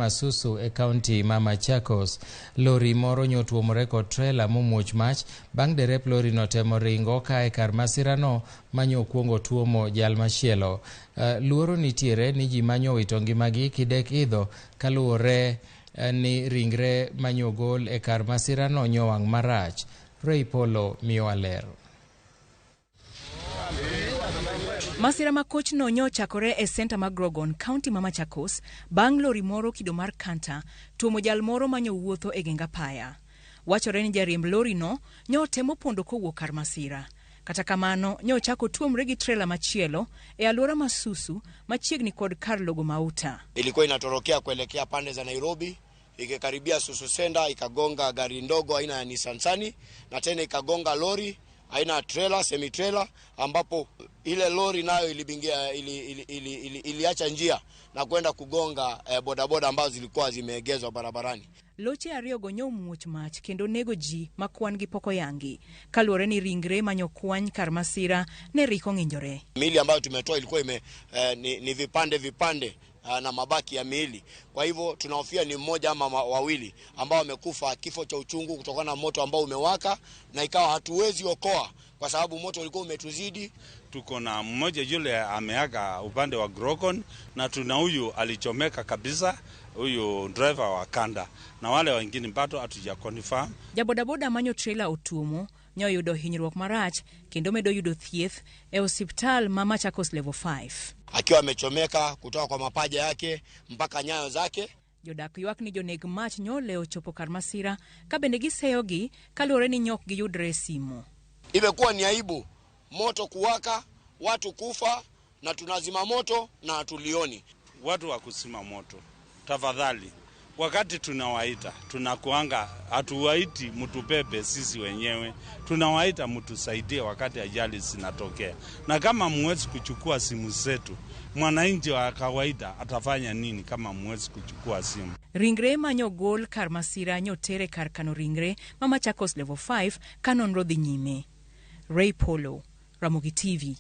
Masusu e kaunti ma Machakos. Lori moro nyotuomore kod trailer momuoch mach bang' derep lori no temo ringo kae kar masirano manyo kuongo tuomo jal machielo. Luoro nitiere ni ji manyo wito ngimagi kidek idho kaluwore ni ringre manyo gol e kar masirano nyowang' marach. Ray Polo miyo aler. Masira makoch no nyochakore e senta mag Grogon, kaunti ma Machakos, bang' lori moro kido mar kanta tuomo jal moro manyo wuotho e genga apaya. Wachore ni jariemb lori no nyotemo pondo kowuok kar masira. Kata kamano nyochako tuomre gi trailer machielo e alwora Masusu machiegni kod kar logo mauta. Ilikuwa inatorokea kuelekea pande za Nairobi, ikikaribia Susu Senda ikagonga gari ndogo aina ya Nissan Sunny na tena ikagonga lori aina trailer semi trailer, ambapo ile lori nayo iliacha njia na kwenda kugonga bodaboda ambazo zilikuwa zimeegezwa barabarani. Loche ariyo gonyo muoch mach kendo nego ji makwan gi poko yangi kaluwore ni ringre manyo kwany kar masira ne riko ng'injore. Miili ambayo tumetoa ilikuwa ni vipande na mabaki ya miili. Kwa hivyo tunahofia ni mmoja ama wawili ambao wamekufa kifo cha uchungu kutokana na moto ambao umewaka na ikawa hatuwezi okoa kwa sababu moto ulikuwa umetuzidi. Tuko na mmoja yule ameaga upande wa Grogon na tuna huyu alichomeka kabisa, huyu driver wa kanda, na wale wengine bado hatuja confirm. Jabodaboda manyo trailer otuomo nyoyudo hinyruok marach kendo medo yudo thieth e hospital ma Machakos level 5. Akiwa amechomeka kutoka kwa mapaja yake mpaka nyayo zake. Jodak ywak ni joneg mach nyole ochopo kar masira ka bende giseyogi kaluwore ni nyok giyudre simu. Imekuwa ni aibu moto kuwaka, watu kufa na tunazima moto na hatulioni. Watu wa kusima moto, tafadhali, wakati tunawaita, tunakuanga, hatuwaiti mtubebe sisi wenyewe, tunawaita mtusaidie wakati ajali zinatokea. Na kama mwezi kuchukua simu zetu, mwananchi wa kawaida atafanya nini kama mwezi kuchukua simu? Ringre manyo gol kar masira nyotere kar kano ringre ma Machakos level 5 kanon rodhi nyime. Ray Polo, Ramogi TV.